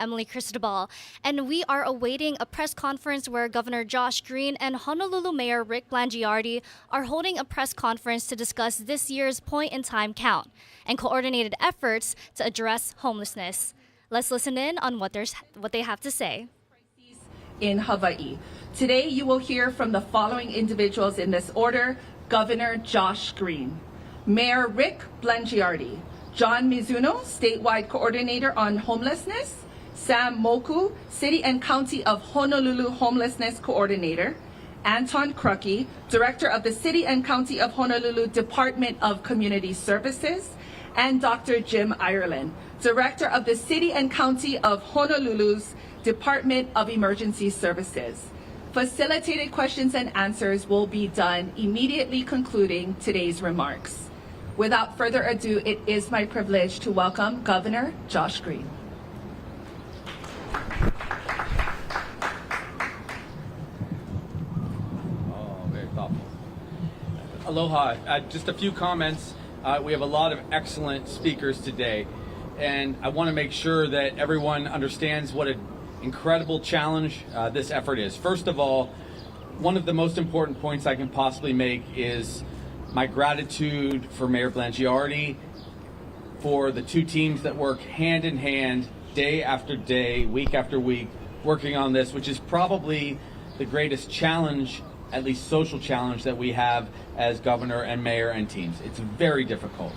Emily Cristobal, and we are awaiting a press conference where Governor Josh Green and Honolulu Mayor Rick Blangiardi are holding a press conference to discuss this year's point-in-time count and coordinated efforts to address homelessness. Let's listen in on what they have to say. In Hawaii. Today you will hear from the following individuals in this order: Governor Josh Green, Mayor Rick Blangiardi, John Mizuno, Statewide Coordinator on Homelessness, Sam Moku, City and County of Honolulu Homelessness Coordinator, Anton Krucky, Director of the City and County of Honolulu Department of Community Services, and Dr. Jim Ireland, Director of the City and County of Honolulu's Department of Emergency Services. Facilitated questions and answers will be done immediately concluding today's remarks. Without further ado, it is my privilege to welcome Governor Josh Green. Oh, very thoughtful. Aloha. Just a few comments. We have a lot of excellent speakers today, and I want to make sure that everyone understands what an incredible challenge this effort is. First of all, one of the most important points I can possibly make is my gratitude for Mayor Blangiardi, for the two teams that work hand in hand, day after day, week after week, working on this, which is probably the greatest challenge, at least social challenge, that we have as governor and mayor and teams. It's very difficult.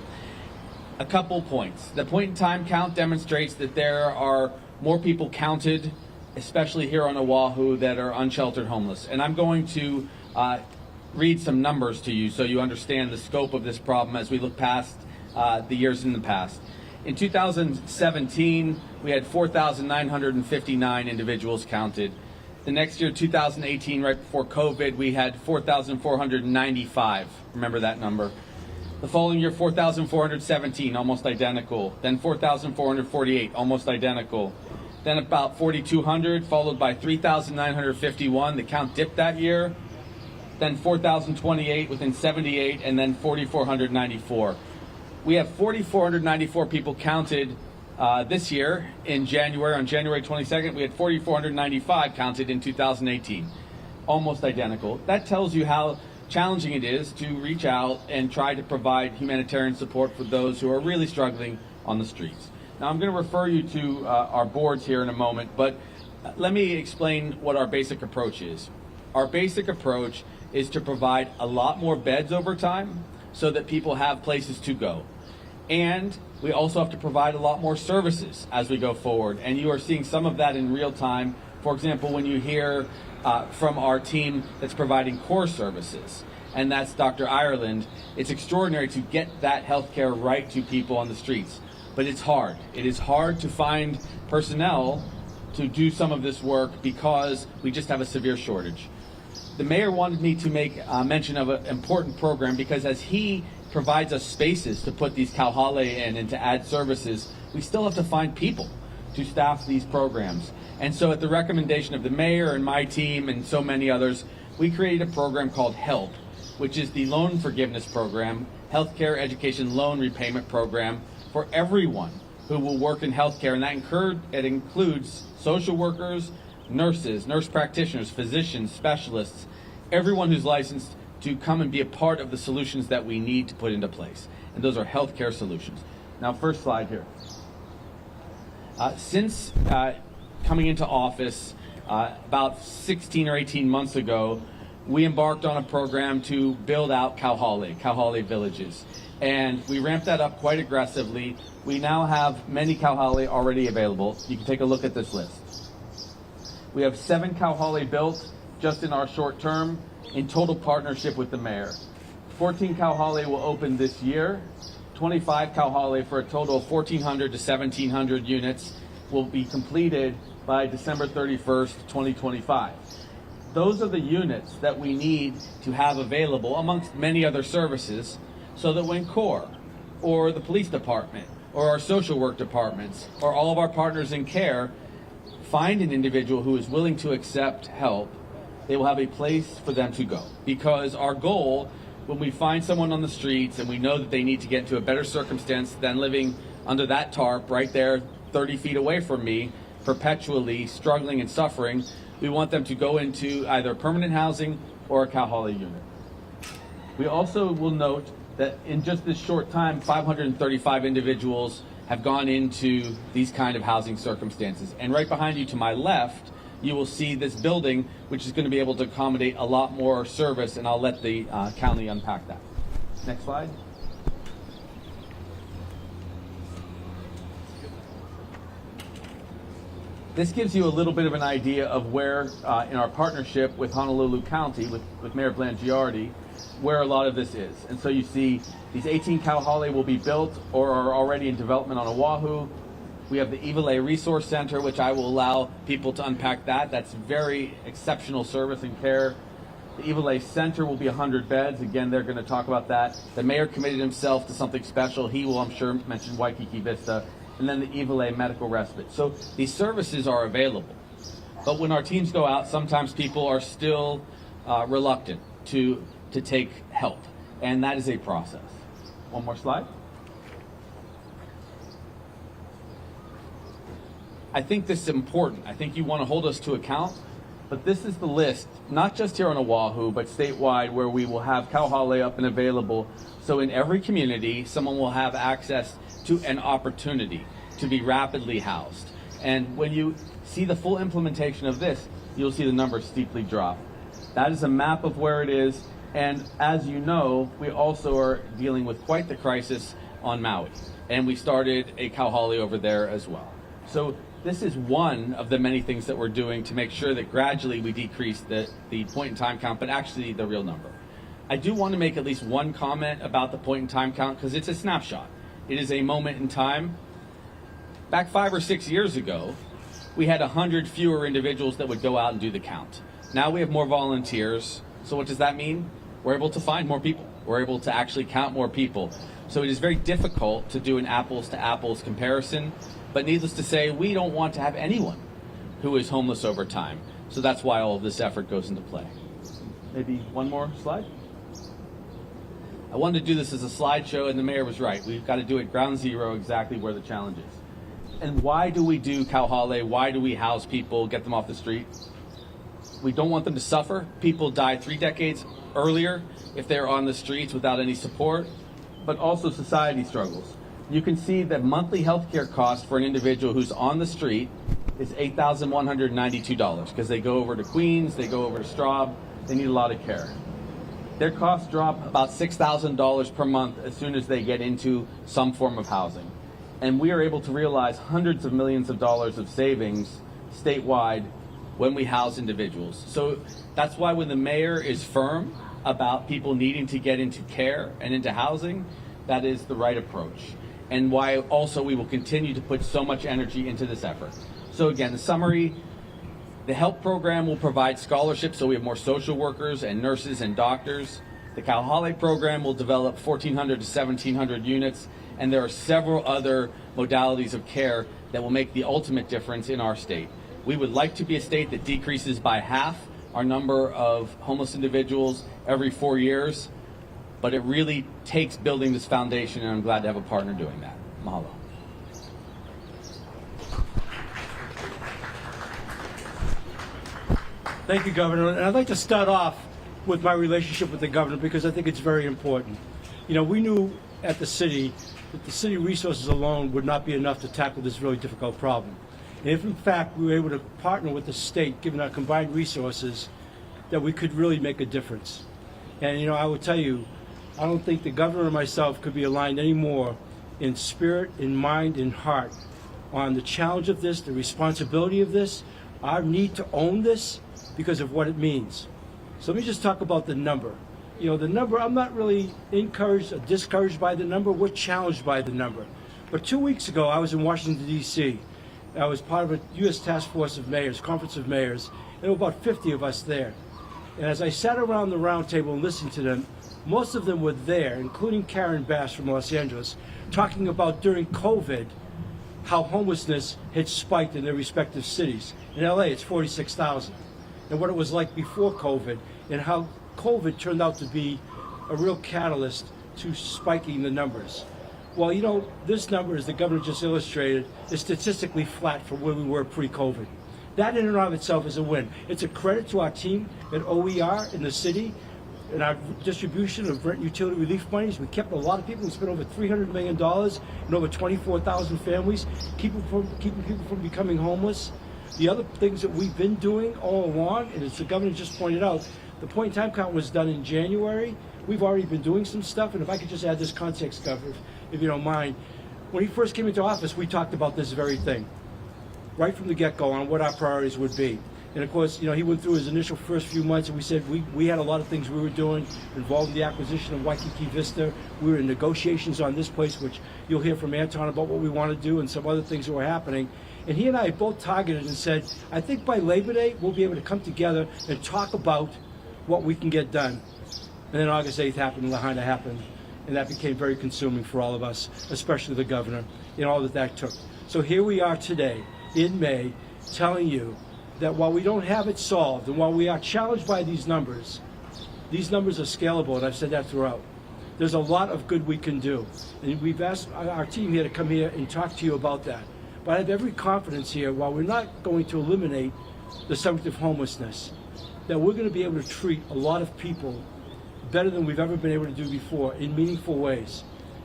A couple points. The point-in-time count demonstrates that there are more people counted, especially here on Oahu, that are unsheltered homeless. And I'm going to read some numbers to you so you understand the scope of this problem as we look past the years in the past. In 2017, we had 4,959 individuals counted. The next year, 2018, right before COVID, we had 4,495. Remember that number. The following year, 4,417, almost identical. Then 4,448, almost identical. Then about 4,200, followed by 3,951. The count dipped that year. Then 4,028 within 78, and then 4,494. We have 4,494 people counted this year in January. On January 22nd, we had 4,495 counted in 2018. Almost identical. That tells you how challenging it is to reach out and try to provide humanitarian support for those who are really struggling on the streets. Now, I'm going to refer you to our boards here in a moment, but let me explain what our basic approach is. Our basic approach is to provide a lot more beds over time so that people have places to go. And we also have to provide a lot more services as we go forward. And you are seeing some of that in real time. For example, when you hear from our team that's providing core services, and that's Dr. Ireland, it's extraordinary to get that healthcare right to people on the streets. But it's hard. It is hard to find personnel to do some of this work because we just have a severe shortage. The mayor wanted me to make mention of an important program because as he provides us spaces to put these kauhale in and to add services, we still have to find people to staff these programs. And so at the recommendation of the mayor and my team and so many others, we created a program called HELP, which is the loan forgiveness program, healthcare education loan repayment program for everyone who will work in healthcare. And that includes social workers, nurses, nurse practitioners, physicians, specialists, everyone who's licensed to come and be a part of the solutions that we need to put into place. And those are healthcare solutions. Now, first slide here. Since coming into office about 16 or 18 months ago, we embarked on a program to build out kauhale villages. And we ramped that up quite aggressively. We now have many kauhale already available. You can take a look at this list. We have 7 kauhale built just in our short term in total partnership with the mayor. 14 kauhale will open this year. 25 kauhale for a total of 1,400 to 1,700 units will be completed by December 31st, 2025. Those are the units that we need to have available amongst many other services so that when CORE or the police department or our social work departments or all of our partners in care find an individual who is willing to accept help, they will have a place for them to go. Because our goal, when we find someone on the streets and we know that they need to get into a better circumstance than living under that tarp right there 30 feet away from me, perpetually struggling and suffering, we want them to go into either permanent housing or a Kauhale unit. We also will note that in just this short time, 535 individuals have gone into these kind of housing circumstances. And right behind you to my left, you will see this building, which is going to be able to accommodate a lot more service, and I'll let the county unpack that. Next slide. This gives you a little bit of an idea of where, in our partnership with Honolulu County, with Mayor Blangiardi, where a lot of this is. And so you see these 18 Kauhale will be built or are already in development on Oahu. We have the Iwalei Resource Center, which I will allow people to unpack that. That's very exceptional service and care. The Iwalei Center will be 100 beds. Again, they're going to talk about that. The mayor committed himself to something special. He will, I'm sure, mention Waikiki Vista. And then the Iwalei Medical Respite. So these services are available. But when our teams go out, sometimes people are still reluctant to take help. And that is a process. One more slide. I think this is important. I think you want to hold us to account. But this is the list, not just here on Oahu, but statewide, where we will have Kauhale up and available. So in every community, someone will have access to an opportunity to be rapidly housed. And when you see the full implementation of this, you'll see the numbers steeply drop. That is a map of where it is. And as you know, we also are dealing with quite the crisis on Maui. And we started a Kauhale over there as well. So this is one of the many things that we're doing to make sure that gradually we decrease the point in time count, but actually the real number. I do want to make at least one comment about the point in time count because it's a snapshot. It is a moment in time. Back 5 or 6 years ago, we had 100 fewer individuals that would go out and do the count. Now we have more volunteers. So what does that mean? We're able to find more people. We're able to actually count more people. So it is very difficult to do an apples to apples comparison. But needless to say, we don't want to have anyone who is homeless over time. So that's why all of this effort goes into play. Maybe one more slide. I wanted to do this as a slideshow, and the mayor was right. We've got to do it ground zero, exactly where the challenge is. And why do we do Kauhale? Why do we house people, get them off the street? We don't want them to suffer. People died 3 decades earlier if they're on the streets without any support, but also society struggles. You can see that monthly health care cost for an individual who's on the street is $8,192 because they go over to Queens, they go over to Straub, they need a lot of care. Their costs drop about $6,000 per month as soon as they get into some form of housing. And we are able to realize hundreds of millions of dollars of savings statewide when we house individuals. So that's why when the mayor is firm about people needing to get into care and into housing, that is the right approach. And why also we will continue to put so much energy into this effort. So again, the summary, the HELP program will provide scholarships so we have more social workers and nurses and doctors. The Kauhale program will develop 1,400 to 1,700 units, and there are several other modalities of care that will make the ultimate difference in our state. We would like to be a state that decreases by half our number of homeless individuals every 4 years. But it really takes building this foundation, and I'm glad to have a partner doing that. Mahalo. Thank you, Governor. And I'd like to start off with my relationship with the governor because I think it's very important. You know, we knew at the city that the city resources alone would not be enough to tackle this really difficult problem. And if, in fact, we were able to partner with the state, given our combined resources, that we could really make a difference. And, you know, I will tell you, I don't think the governor and myself could be aligned any more in spirit, in mind, in heart on the challenge of this, the responsibility of this, our need to own this because of what it means. So let me just talk about the number. You know, the number, I'm not really encouraged or discouraged by the number. We're challenged by the number. But 2 weeks ago, I was in Washington, D.C. I was part of a U.S. Task Force of Mayors, Conference of Mayors. There were about 50 of us there. And as I sat around the round table and listened to them, most of them were there, including Karen Bass from Los Angeles, talking about during COVID how homelessness had spiked in their respective cities. In LA, it's 46,000. And what it was like before COVID, and how COVID turned out to be a real catalyst to spiking the numbers. Well, you know, this number, as the governor just illustrated, is statistically flat from where we were pre-COVID. That in and of itself is a win. It's a credit to our team at OER in the city and our distribution of rent utility relief monies. We kept a lot of people. We spent over $300 million and over 24,000 families, keeping people from becoming homeless. The other things that we've been doing all along, and as the governor just pointed out, the point in time count was done in January. We've already been doing some stuff, and if I could just add this context, Governor, if you don't mind. When he first came into office, we talked about this very thing, right from the get-go, on what our priorities would be. And of course, you know, he went through his initial first few months, and we said we had a lot of things we were doing involved in the acquisition of Waikiki Vista. We were in negotiations on this place, which you'll hear from Anton about what we want to do and some other things that were happening. And he and I both targeted and said, I think by Labor Day, we'll be able to come together and talk about what we can get done. And then August 8th happened, Lahaina happened, and that became very consuming for all of us, especially the governor, and all that took. So here we are today, in May, telling you that while we don't have it solved, and while we are challenged by these numbers are scalable, and I've said that throughout. There's a lot of good we can do. And we've asked our team here to come here and talk to you about that. But I have every confidence here, while we're not going to eliminate the subject of homelessness, that we're going to be able to treat a lot of people better than we've ever been able to do before in meaningful ways.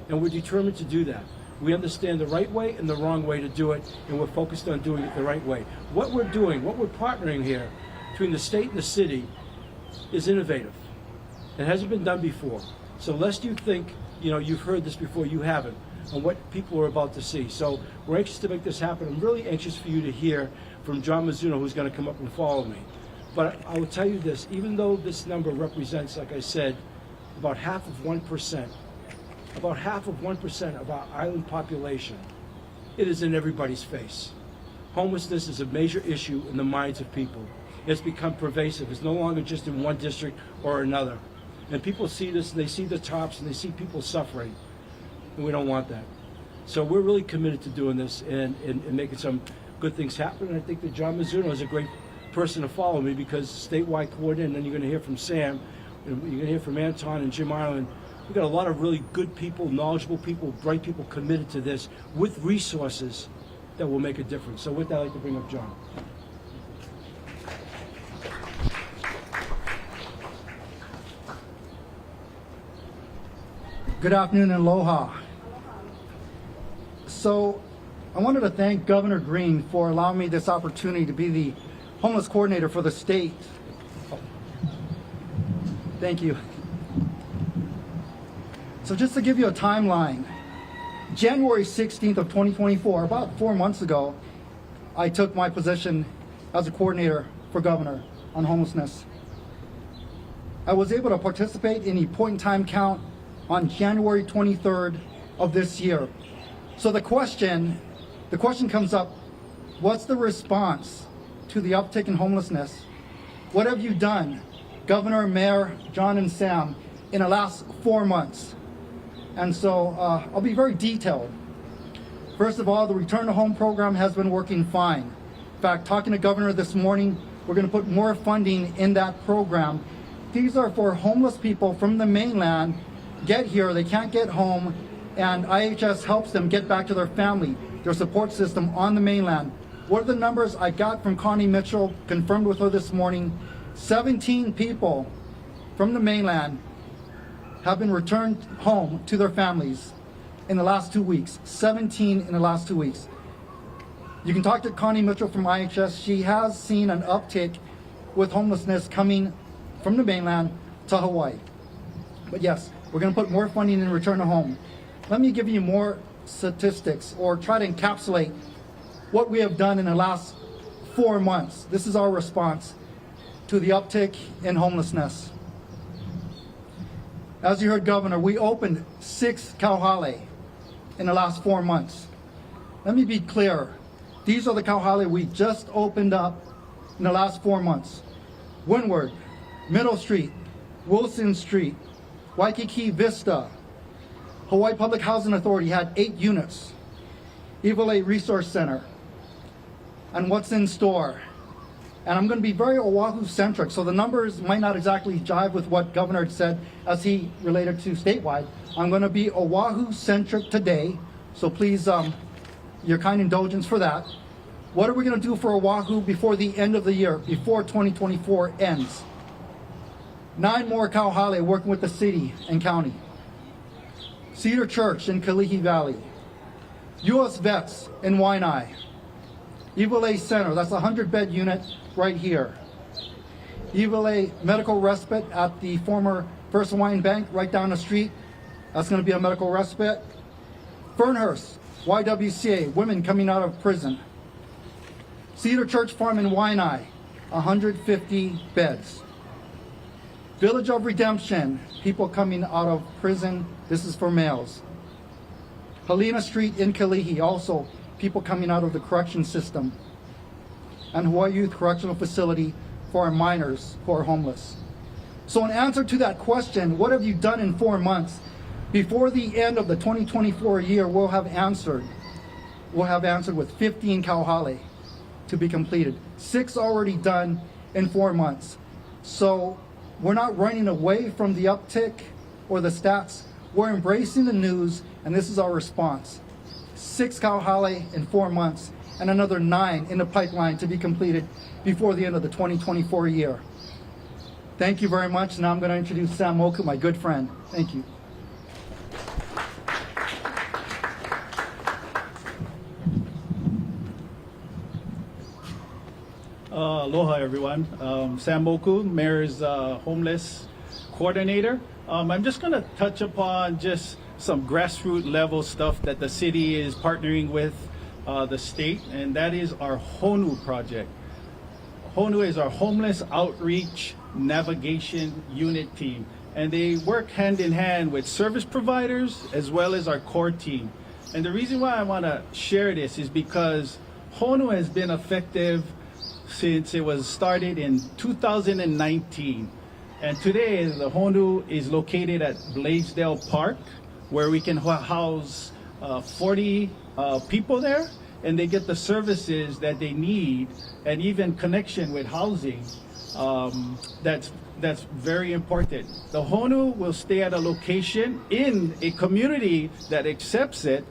And we're determined to do that. We understand the right way and the wrong way to do it, and we're focused on doing it the right way. What we're doing, what we're partnering here between the state and the city is innovative. It hasn't been done before. So lest you think, you know, you've heard this before, you haven't, on what people are about to see. So we're anxious to make this happen. I'm really anxious for you to hear from John Mizuno, who's going to come up and follow me. But I will tell you this, even though this number represents, like I said, about half of 1%, about half of 1% of our island population, it is in everybody's face. Homelessness is a major issue in the minds of people. It's become pervasive. It's no longer just in one district or another. And people see this, and they see the tops, and they see people suffering. And we don't want that. So we're really committed to doing this and making some good things happen. And I think that John Mizuno is a great person to follow me, because statewide coordinator, and then you're going to hear from Sam, and you're going to hear from Anton and Jim Ireland. We've got a lot of really good people, knowledgeable people, bright people committed to this with resources that will make a difference. So with that, I'd like to bring up John. Good afternoon and aloha. So I wanted to thank Governor Green for allowing me this opportunity to be the homeless coordinator for the state. Thank you. So just to give you a timeline, January 16th of 2024, about 4 months ago, I took my position as a coordinator for governor on homelessness. I was able to participate in a point-in-time count on January 23rd of this year. So the question comes up, what's the response to the uptick in homelessness? What have you done, Governor, Mayor, John, and Sam, in the last 4 months? And so I'll be very detailed. First of all, the Return to Home program has been working fine. In fact, talking to Governor this morning, we're going to put more funding in that program. These are for homeless people from the mainland, get here, they can't get home, and IHS helps them get back to their family, their support system on the mainland. What are the numbers I got from Connie Mitchell, confirmed with her this morning? 17 people from the mainland have been returned home to their families in the last 2 weeks. 17 in the last 2 weeks. You can talk to Connie Mitchell from IHS. She has seen an uptick with homelessness coming from the mainland to Hawaii. But yes, we're going to put more funding in Return to Home. Let me give you more statistics, or try to encapsulate what we have done in the last 4 months. This is our response to the uptick in homelessness. As you heard, Governor, we opened 6 kauhale in the last 4 months. Let me be clear. These are the kauhale we just opened up in the last 4 months. Windward, Middle Street, Wilson Street, Waikiki Vista. Hawaii Public Housing Authority had 8 units. Iwalei Resource Center. And what's in store? And I'm going to be very Oahu-centric, so the numbers might not exactly jive with what Governor had said as he related to statewide. I'm going to be Oahu-centric today, so please, your kind indulgence for that. What are we going to do for Oahu before the end of the year, before 2024 ends? 9 more kauhale working with the city and county. Cedar Church in Kalihi Valley. U.S. Vets in Waianae. Iwilei Center, that's a 100-bed unit right here. Iwilei Medical Respite at the former First Hawaiian Bank right down the street. That's going to be a medical respite. Fernhurst, YWCA, women coming out of prison. Cedar Church Farm in Waianae, 150 beds. Village of Redemption, people coming out of prison. This is for males. Helena Street in Kalihi, also people coming out of the correction system. And Hawaii Youth Correctional Facility for our minors who are homeless. So in answer to that question, what have you done in 4 months? Before the end of the 2024 year, we'll have answered with 15 kauhale to be completed. 6 already done in 4 months. So we're not running away from the uptick or the stats. We're embracing the news, and this is our response. 6 kauhale in 4 months, and another 9 in the pipeline to be completed before the end of the 2024 year. Thank you very much. Now I'm going to introduce Sam Moku, my good friend. Thank you. Aloha, everyone. Sam Moku, Mayor's Homeless Coordinator. I'm just going to touch upon just some grassroots level stuff that the city is partnering with the state, and that is our Honu project. Honu is our Homeless Outreach Navigation Unit team, and they work hand in hand with service providers as well as our core team. And the reason why I want to share this is because Honu has been effective since it was started in 2019. And today, the Honu is located at Blaisdell Park, where we can house 40 people there, and they get the services that they need, and even connection with housing. That's very important. The Honu will stay at a location in a community that accepts it,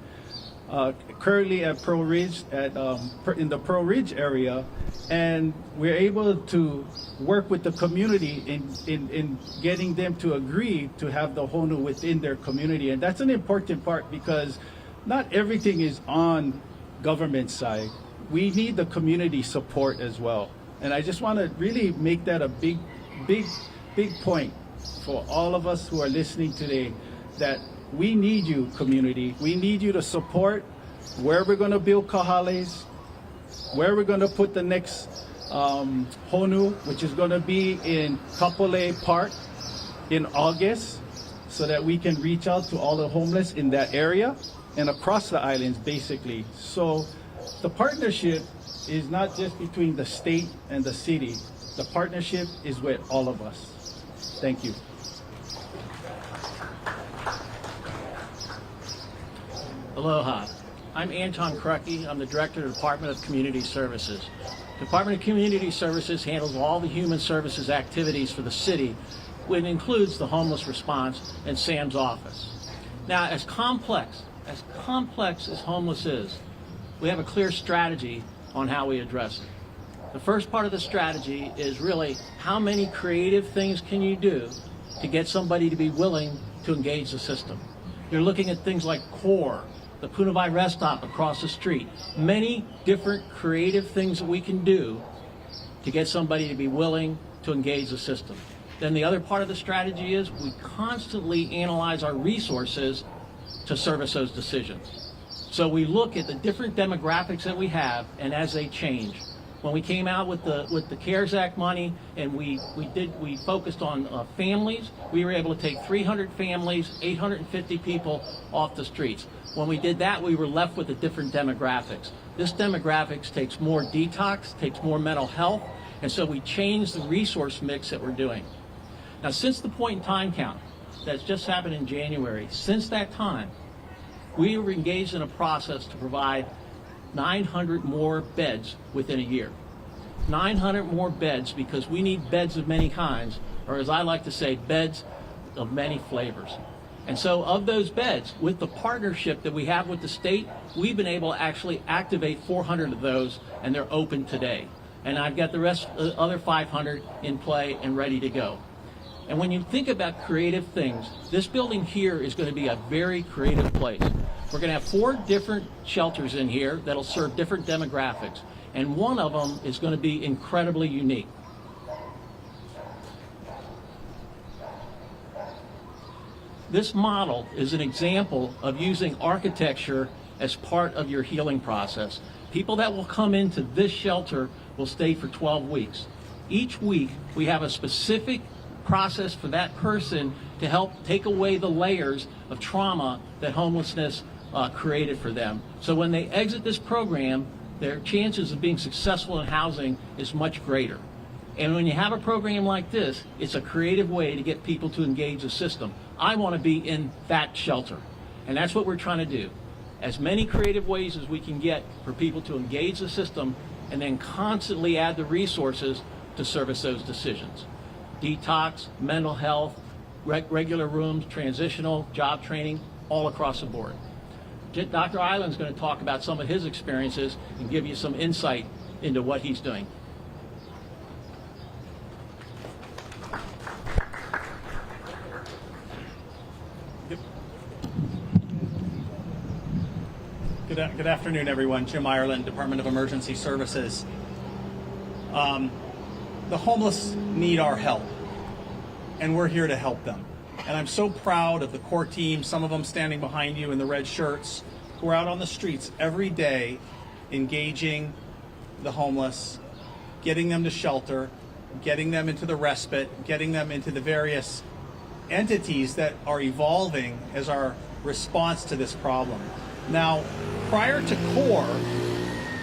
currently at Pearl Ridge, in the Pearl Ridge area, and we're able to work with the community in getting them to agree to have the Honu within their community. And that's an important part, because not everything is on government side. We need the community support as well. And I just want to really make that a big point for all of us who are listening today, that we need you, community. We need you to support where we're going to build kahales, where we're going to put the next Honu, which is going to be in Kapolei Park in August, so that we can reach out to all the homeless in that area and across the islands, basically. So the partnership is not just between the state and the city. The partnership is with all of us. Thank you. Aloha. I'm Anton Krucke. I'm the Director of the Department of Community Services. Department of Community Services handles all the human services activities for the city, which includes the homeless response and Sam's office. Now, as complex as homeless is, we have a clear strategy on how we address it. The first part of the strategy is really how many creative things can you do to get somebody to be willing to engage the system. You're looking at things like CORE, the Punavai rest stop across the street, many different creative things that we can do to get somebody to be willing to engage the system. Then the other part of the strategy is we constantly analyze our resources to service those decisions. So we look at the different demographics that we have, and as they change. When we came out with the CARES Act money, and we focused on families, we were able to take 300 families, 850 people off the streets. When we did that, we were left with the different demographics. This demographics takes more detox, takes more mental health, and so we changed the resource mix that we're doing. Now, since the point in time count that's just happened in January, since that time, we were engaged in a process to provide 900 more beds within a year. 900 more beds because we need beds of many kinds, or as I like to say, beds of many flavors. And so of those beds, with the partnership that we have with the state, we've been able to actually activate 400 of those, and they're open today. And I've got the rest, the other 500 in play and ready to go. And when you think about creative things, this building here is going to be a very creative place. We're going to have 4 different shelters in here that'll serve different demographics. And one of them is going to be incredibly unique. This model is an example of using architecture as part of your healing process. People that will come into this shelter will stay for 12 weeks. Each week, we have a specific process for that person to help take away the layers of trauma that homelessness created for them. So when they exit this program, their chances of being successful in housing is much greater. And when you have a program like this, it's a creative way to get people to engage the system. I want to be in that shelter. And that's what we're trying to do. As many creative ways as we can get for people to engage the system and then constantly add the resources to service those decisions. Detox, mental health, regular rooms, transitional, job training, all across the board. Dr. Island's going to talk about some of his experiences and give you some insight into what he's doing. Good afternoon, everyone. Jim Ireland, Department of Emergency Services. The homeless need our help, and we're here to help them. And I'm so proud of the core team, some of them standing behind you in the red shirts, who are out on the streets every day engaging the homeless, getting them to shelter, getting them into the respite, getting them into the various entities that are evolving as our response to this problem. Now, prior to CORE,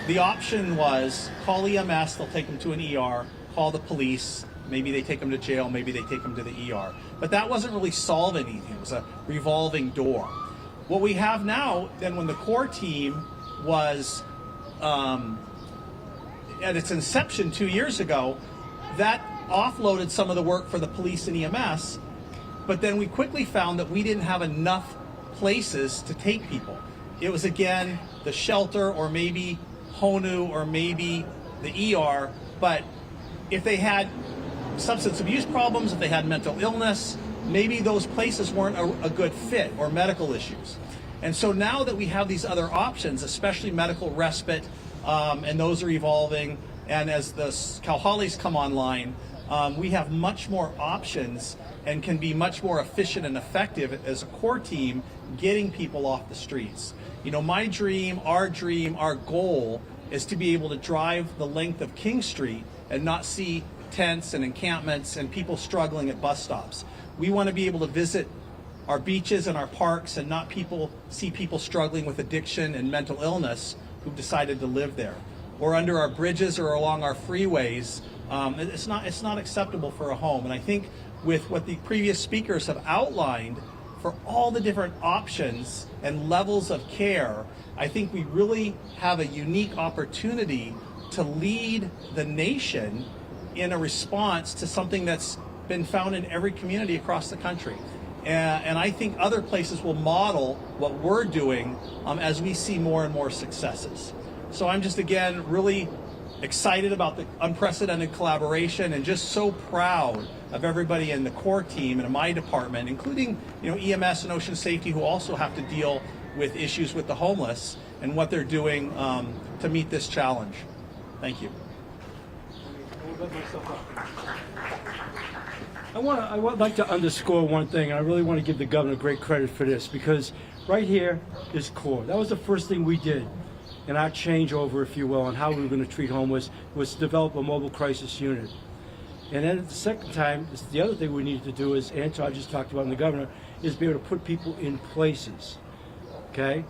the option was call EMS, they'll take them to an ER, call the police, maybe they take them to jail, maybe they take them to the ER. But that wasn't really solving anything. It was a revolving door. What we have now, then when the CORE team was at its inception 2 years ago, that offloaded some of the work for the police and EMS, but then we quickly found that we didn't have enough places to take people. It was, again, the shelter or maybe Honu or maybe the ER, but if they had substance abuse problems, if they had mental illness, maybe those places weren't a good fit, or medical issues. And so now that we have these other options, especially medical respite, and those are evolving, and as the Cal Hollies come online, we have much more options and can be much more efficient and effective as a core team getting people off the streets. You know, my dream, our goal is to be able to drive the length of King Street and not see tents and encampments and people struggling at bus stops. We want to be able to visit our beaches and our parks and not see people struggling with addiction and mental illness who've decided to live there. Or under our bridges or along our freeways, it's not acceptable for a home. And I think with what the previous speakers have outlined, for all the different options and levels of care, I think we really have a unique opportunity to lead the nation in a response to something that's been found in every community across the country. And I think other places will model what we're doing as we see more and more successes. So I'm just, again, really excited about the unprecedented collaboration and just so proud of everybody in the core team and in my department, including, you know, EMS and Ocean Safety, who also have to deal with issues with the homeless, and what they're doing to meet this challenge. Thank you. I would like to underscore one thing, and I really want to give the governor great credit for this, because right here is CORE. That was the first thing we did in our changeover, if you will, on how we were going to treat homeless, was to develop a mobile crisis unit. And then at the second time, the other thing we needed to do, is Anton just talked about, and the governor, is be able to put people in places, okay?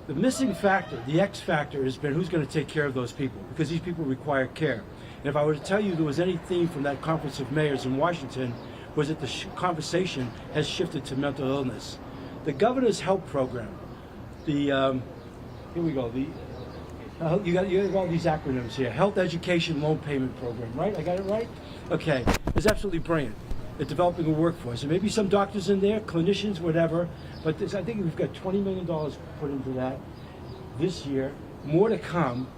The missing factor, the X factor, has been who's going to take care of those people, because these people require care. And if I were to tell you there was any theme from that conference of mayors in Washington, was that the conversation has shifted to mental illness. The governor's help program, here we go, You have all these acronyms here. Health Education Loan Payment Program, right? I got it right? Okay. It's absolutely brilliant. They're developing a workforce. There may be some doctors in there, clinicians, whatever, but I think we've got $20 million put into that this year. More to come.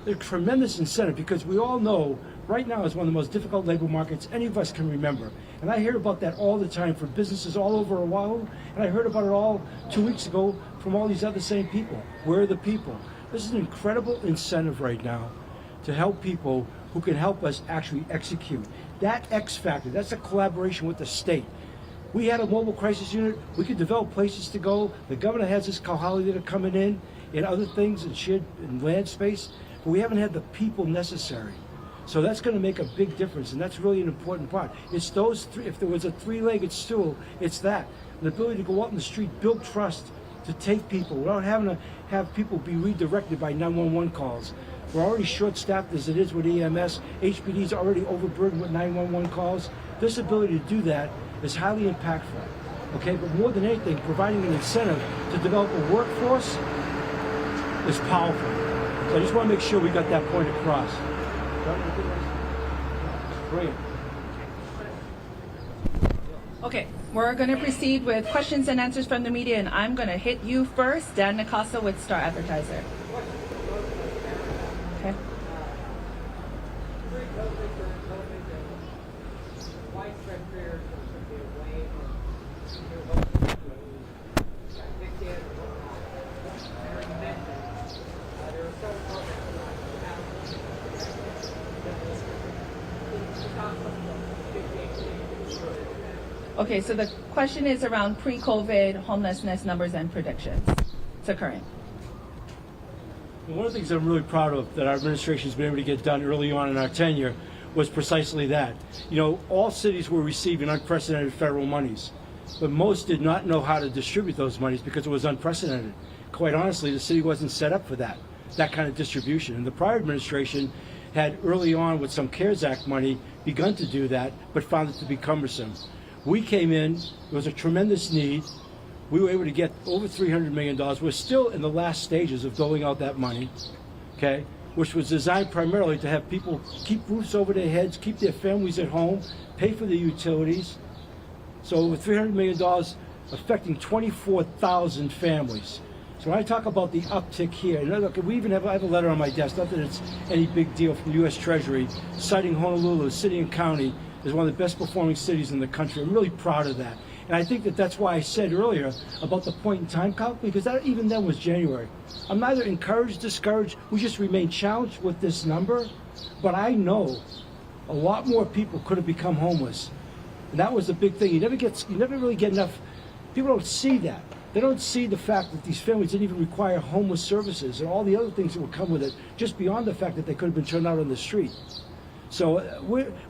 There's tremendous incentive because we all know right now is one of the most difficult labor markets any of us can remember. And I hear about that all the time from businesses all over Oahu, and I heard about it all 2 weeks ago from all these other same people. Where are the people? This is an incredible incentive right now to help people who can help us actually execute. That X factor, that's a collaboration with the state. We had a mobile crisis unit. We could develop places to go. The governor has this Kauhali that are coming in and other things and shared in land space, but we haven't had the people necessary. So that's going to make a big difference, and that's really an important part. It's those three. If there was a three-legged stool, it's that. The ability to go out in the street, build trust, to take people without having to have people be redirected by 911 calls. We're already short-staffed as it is with EMS. HPD's already overburdened with 911 calls. This ability to do that is highly impactful. Okay, but more than anything, providing an incentive to develop a workforce is powerful. So I just want to make sure we got that point across. Great. Okay, we're going to proceed with questions and answers from the media, and I'm going to hit you first, Dan Nicasa with Star Advertiser. Okay. Okay, so the question is around pre-COVID homelessness numbers and predictions to current. One of the things I'm really proud of that our administration has been able to get done early on in our tenure was precisely that. You know, all cities were receiving unprecedented federal monies, but most did not know how to distribute those monies because it was unprecedented. Quite honestly, the city wasn't set up for that kind of distribution. And the prior administration had early on with some CARES Act money begun to do that, but found it to be cumbersome. We came in, there was a tremendous need. We were able to get over $300 million. We're still in the last stages of doling out that money, okay, which was designed primarily to have people keep roofs over their heads, keep their families at home, pay for their utilities. So over $300 million affecting 24,000 families. So when I talk about the uptick here, and look, I have a letter on my desk, not that it's any big deal from the U.S. Treasury, citing Honolulu, city and county, is one of the best performing cities in the country. I'm really proud of that. And I think that that's why I said earlier about the point in time count, because that even then was January. I'm neither encouraged, discouraged. We just remain challenged with this number. But I know a lot more people could have become homeless. And that was the big thing. You never really get enough. People don't see that. They don't see the fact that these families didn't even require homeless services and all the other things that would come with it, just beyond the fact that they could have been turned out on the street. So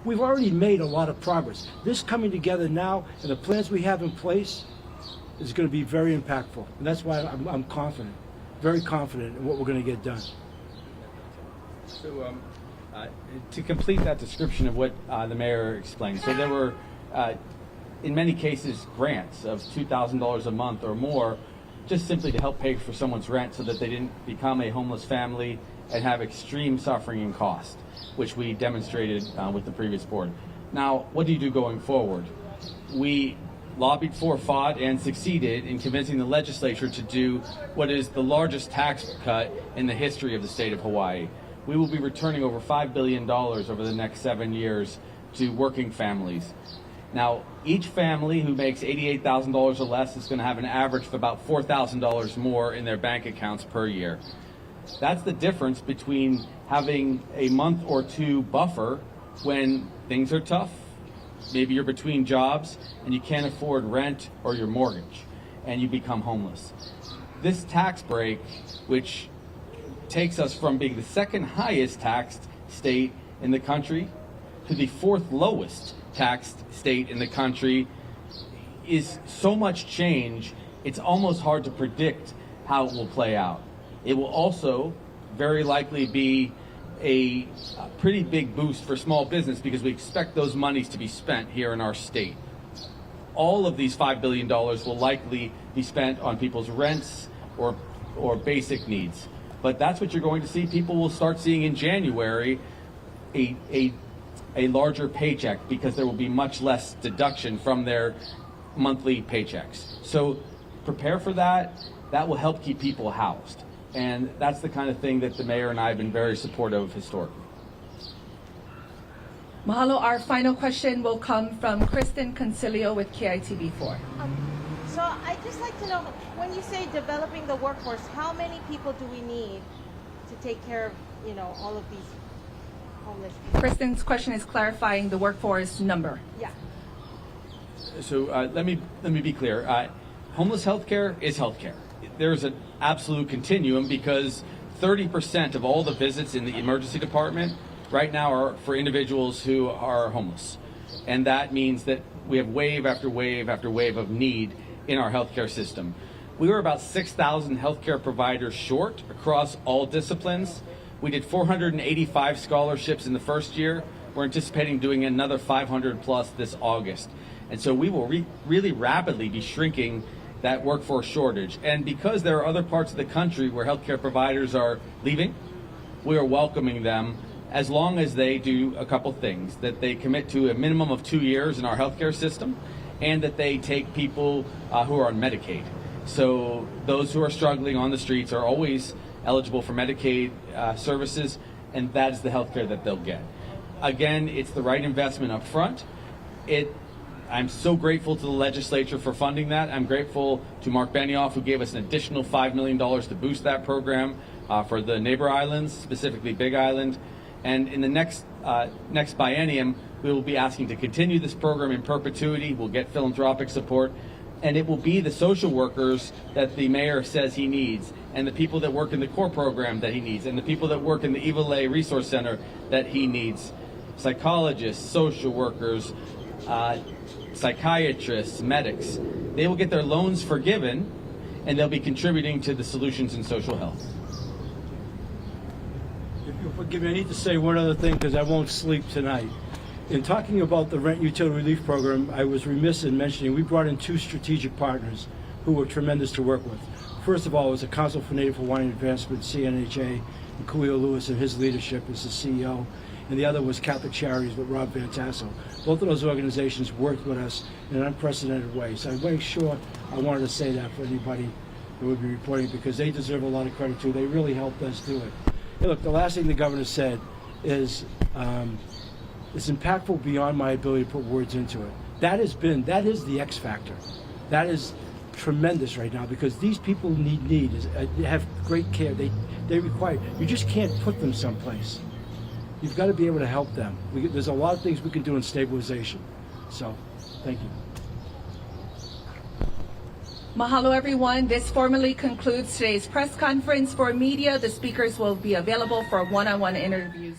we've already made a lot of progress. This coming together now and the plans we have in place is going to be very impactful. And that's why I'm confident, very confident in what we're going to get done. So to complete that description of what the mayor explained, so there were, in many cases, grants of $2,000 a month or more, just simply to help pay for someone's rent so that they didn't become a homeless family and have extreme suffering and cost, which we demonstrated with the previous board. Now, what do you do going forward? We lobbied for, fought, and succeeded in convincing the legislature to do what is the largest tax cut in the history of the state of Hawaii. We will be returning over $5 billion over the next 7 years to working families. Now, each family who makes $88,000 or less is going to have an average of about $4,000 more in their bank accounts per year. That's the difference between having a month or two buffer when things are tough. Maybe you're between jobs and you can't afford rent or your mortgage and you become homeless. This tax break, which takes us from being the second highest taxed state in the country to the fourth lowest taxed state in the country, is so much change, it's almost hard to predict how it will play out. It will also very likely be a pretty big boost for small business because we expect those monies to be spent here in our state. All of these $5 billion will likely be spent on people's rents or basic needs. But that's what you're going to see. People will start seeing in January a larger paycheck because there will be much less deduction from their monthly paychecks. So prepare for that. That will help keep people housed. And that's the kind of thing that the mayor and I have been very supportive of historically. Mahalo. Our final question will come from Kristen Concilio with KITV4. So I'd just like to know, when you say developing the workforce, how many people do we need to take care of, all of these homeless people? Kristen's question is clarifying the workforce number. Yeah. So let me be clear. Homeless healthcare is healthcare. There's an absolute continuum because 30% of all the visits in the emergency department right now are for individuals who are homeless. And that means that we have wave after wave after wave of need in our healthcare system. We were about 6,000 healthcare providers short across all disciplines. We did 485 scholarships in the first year. We're anticipating doing another 500 plus this August. And so we will really rapidly be shrinking that workforce shortage. And because there are other parts of the country where healthcare providers are leaving, we are welcoming them as long as they do a couple things, that they commit to a minimum of 2 years in our healthcare system, and that they take people who are on Medicaid. So those who are struggling on the streets are always eligible for Medicaid services, and that is the healthcare that they'll get. Again, it's the right investment up front. I'm so grateful to the legislature for funding that. I'm grateful to Mark Benioff, who gave us an additional $5 million to boost that program for the neighbor islands, specifically Big Island. And in the next biennium, we will be asking to continue this program in perpetuity. We'll get philanthropic support, and it will be the social workers that the mayor says he needs, and the people that work in the core program that he needs, and the people that work in the Iwalei Resource Center that he needs. Psychologists, social workers, psychiatrists, medics. They will get their loans forgiven, and they'll be contributing to the solutions in social health. If you'll forgive me, I need to say one other thing because I won't sleep tonight. In talking about the rent utility relief program, I was remiss in mentioning we brought in 2 strategic partners who were tremendous to work with. First of all was the Council for Native Hawaiian Advancement, CNHA, and Kuio Lewis and his leadership as the CEO. And the other was Catholic Charities with Rob Van Tassel. Both of those organizations worked with us in an unprecedented way. So I wanted to say that for anybody who would be reporting because they deserve a lot of credit too. They really helped us do it. Hey, look, the last thing the governor said is it's impactful beyond my ability to put words into it. That is the X factor. That is tremendous right now because these people have great care. They require, you just can't put them someplace. You've got to be able to help them. There's a lot of things we can do in stabilization. So, thank you. Mahalo, everyone. This formally concludes today's press conference. For media, the speakers will be available for one-on-one interviews.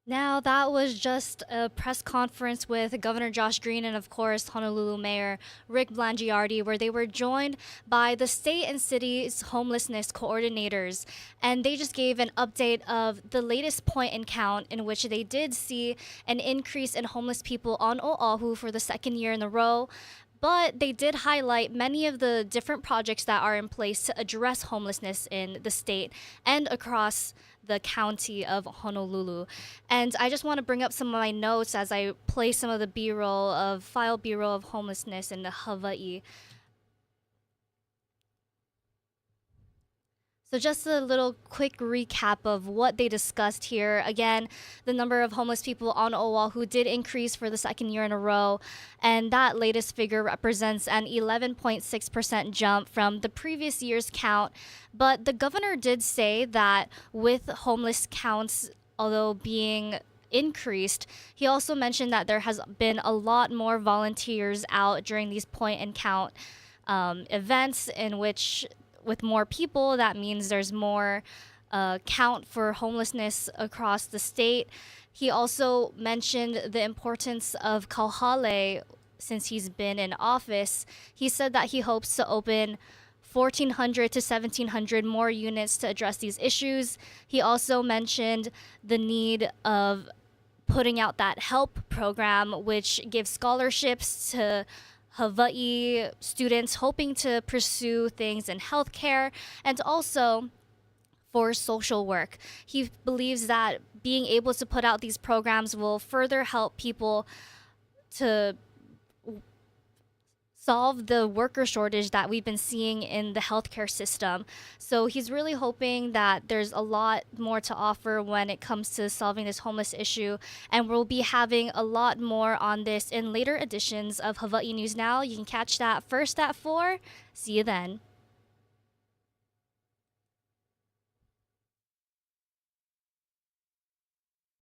Now, that was just a press conference with Governor Josh Green and, of course, Honolulu Mayor Rick Blangiardi, where they were joined by the state and city's homelessness coordinators. And they just gave an update of the latest point in count in which they did see an increase in homeless people on Oahu for the second year in a row. But they did highlight many of the different projects that are in place to address homelessness in the state and across the county of Honolulu. And I just want to bring up some of my notes as I play some of the file B-roll of homelessness in Hawaii. So just a little quick recap of what they discussed here. Again, the number of homeless people on Oahu did increase for the second year in a row, and that latest figure represents an 11.6% jump from the previous year's count. But the governor did say that with homeless counts, although being increased, he also mentioned that there has been a lot more volunteers out during these point and count events in which with more people, that means there's more count for homelessness across the state. He also mentioned the importance of Kauhale since he's been in office. He said that he hopes to open 1,400 to 1,700 more units to address these issues. He also mentioned the need of putting out that HELP program, which gives scholarships to Hawaii students hoping to pursue things in healthcare, and also for social work. He believes that being able to put out these programs will further help people to solve the worker shortage that we've been seeing in the healthcare system. So he's really hoping that there's a lot more to offer when it comes to solving this homeless issue. And we'll be having a lot more on this in later editions of Hawaii News Now. You can catch that first at 4. See you then.